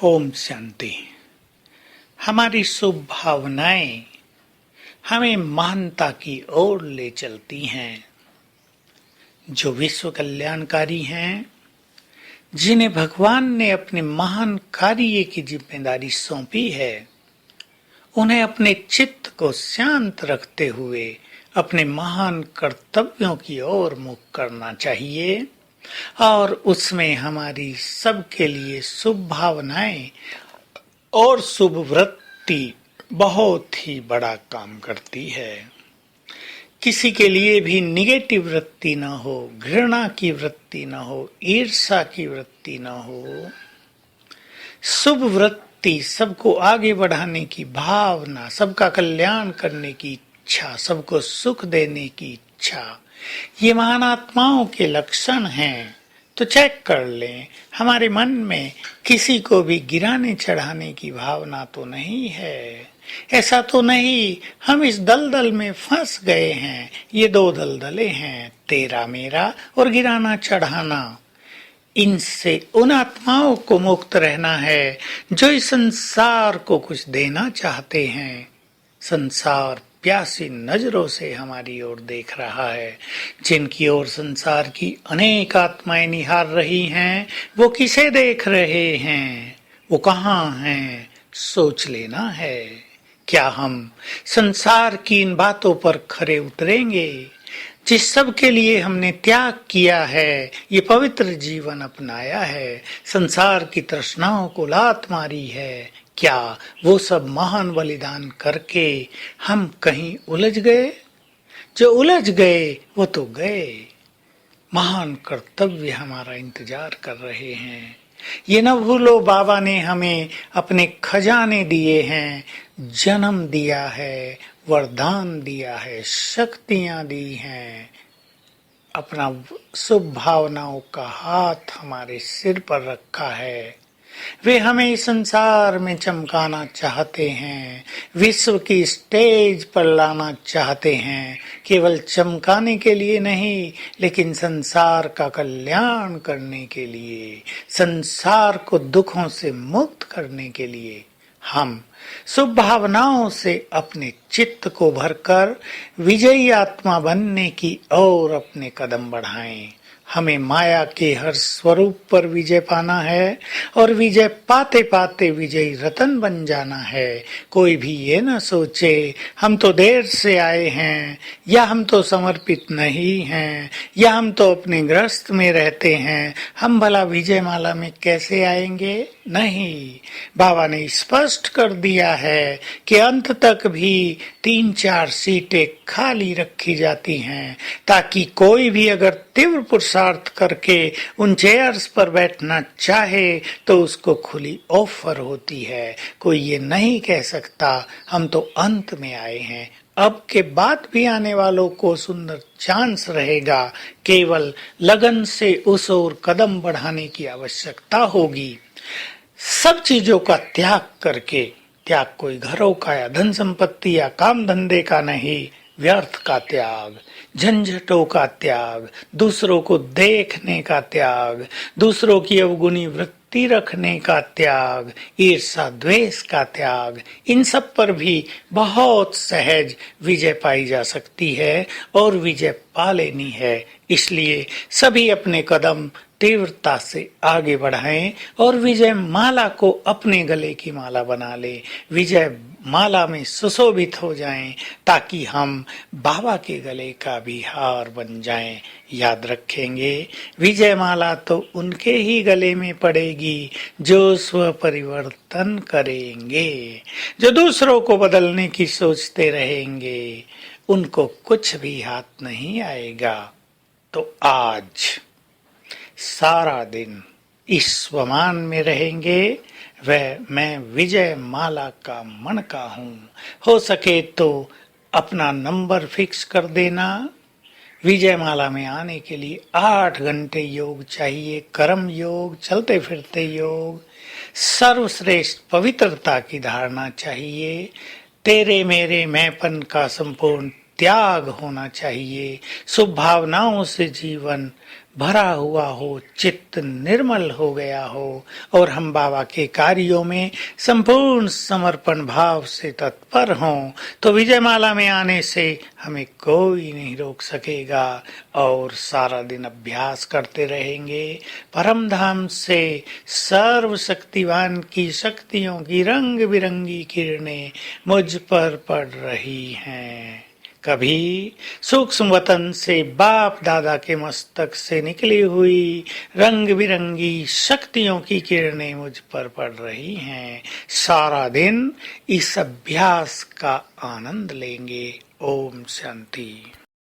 ओम शांति। हमारी शुभ भावनाएं हमें महानता की ओर ले चलती हैं। जो विश्व कल्याणकारी हैं, जिन्हें भगवान ने अपने महान कार्य की जिम्मेदारी सौंपी है, उन्हें अपने चित्त को शांत रखते हुए अपने महान कर्तव्यों की ओर मुख करना चाहिए और उसमें हमारी सबके लिए शुभ भावनाएं और शुभ वृत्ति बहुत ही बड़ा काम करती है। किसी के लिए भी निगेटिव वृत्ति न हो, घृणा की वृत्ति न हो, ईर्ष्या की वृत्ति न हो। शुभ वृत्ति, सबको आगे बढ़ाने की भावना, सबका कल्याण करने की इच्छा, सबको सुख देने की इच्छा, ये महान आत्माओं के लक्षण हैं। तो चेक कर लें, हमारे मन में किसी को भी गिराने चढ़ाने की भावना तो नहीं है। ऐसा तो नहीं हम इस दलदल में फंस गए हैं। ये दो दलदलें हैं, तेरा मेरा और गिराना चढ़ाना। इनसे उन आत्माओं को मुक्त रहना है जो इस संसार को कुछ देना चाहते हैं। संसार प्यासी नजरों से हमारी ओर देख रहा है। जिनकी ओर संसार की अनेक आत्माएं निहार रही हैं, वो किसे देख रहे हैं, वो कहाँ हैं, सोच लेना है। क्या हम संसार की इन बातों पर खरे उतरेंगे? जिस सब के लिए हमने त्याग किया है, ये पवित्र जीवन अपनाया है, संसार की तृष्णाओं को लात मारी है, क्या वो सब महान बलिदान करके हम कहीं उलझ गए? जो उलझ गए वो तो गए। महान कर्तव्य हमारा इंतजार कर रहे हैं। ये न भूलो, बाबा ने हमें अपने खजाने दिए हैं, जन्म दिया है, वरदान दिया है, शक्तियां दी हैं। अपना शुभ भावनाओं का हाथ हमारे सिर पर रखा है। वे हमें इस संसार में चमकाना चाहते हैं, विश्व की स्टेज पर लाना चाहते हैं। केवल चमकाने के लिए नहीं, लेकिन संसार का कल्याण करने के लिए, संसार को दुखों से मुक्त करने के लिए। हम शुभ भावनाओं से अपने चित्त को भरकर विजयी आत्मा बनने की ओर अपने कदम बढ़ाएं। हमें माया के हर स्वरूप पर विजय पाना है और विजय पाते पाते विजयी रतन बन जाना है। कोई भी ये न सोचे हम तो देर से आए हैं, या हम तो समर्पित नहीं हैं, या हम तो अपने गृहस्थ में रहते हैं, हम भला विजय माला में कैसे आएंगे? नहीं, बाबा ने स्पष्ट कर दिया है कि अंत तक भी 3-4 सीटें खाली रखी जाती हैं, ताकि कोई भी अगर तीव्र पुरुषार्थ करके उन चेयर्स पर बैठना चाहे तो उसको खुली ऑफर होती है। कोई ये नहीं कह सकता हम तो अंत में आए हैं। अब के बाद भी आने वालों को सुंदर चांस रहेगा। केवल लगन से उस ओर कदम बढ़ाने की आवश्यकता होगी। सब चीजों का त्याग करके, त्याग कोई घरों का या धन संपत्ति या काम धंधे का नहीं, व्यर्थ का त्याग, झंझटों का त्याग, दूसरों को देखने का त्याग, दूसरों की अवगुणी वृत्ति रखने का त्याग, ईर्ष्या द्वेष का त्याग, इन सब पर भी बहुत सहज विजय पाई जा सकती है और विजय पा लेनी है। इसलिए सभी अपने कदम तीव्रता से आगे बढ़ाएं और विजय माला को अपने गले की माला बना ले। विजय माला में सुशोभित हो जाएं, ताकि हम बाबा के गले का भी हार बन जाएं। याद रखेंगे, विजय माला तो उनके ही गले में पड़ेगी जो स्व परिवर्तन करेंगे। जो दूसरों को बदलने की सोचते रहेंगे, उनको कुछ भी हाथ नहीं आएगा। तो आज सारा दिन इस स्वमान में रहेंगे, वह मैं विजय माला का मनका हूँ। हो सके तो अपना नंबर फिक्स कर देना। विजय माला में आने के लिए 8 घंटे योग चाहिए, कर्म योग, चलते फिरते योग, सर्वश्रेष्ठ पवित्रता की धारणा चाहिए, तेरे मेरे मैंपन का संपूर्ण त्याग होना चाहिए, शुभ भावनाओं से जीवन भरा हुआ हो, चित्त निर्मल हो गया हो और हम बाबा के कार्यों में संपूर्ण समर्पण भाव से तत्पर हों, तो विजयमाला में आने से हमें कोई नहीं रोक सकेगा और सारा दिन अभ्यास करते रहेंगे। परम धाम से सर्वशक्तिवान की शक्तियों की रंग बिरंगी किरणें मुझ पर पड़ रही हैं। कभी सूक्ष्म वतन से बाप दादा के मस्तक से निकली हुई रंग बिरंगी शक्तियों की किरणें मुझ पर पड़ रही हैं। सारा दिन इस अभ्यास का आनंद लेंगे। ओम शांति।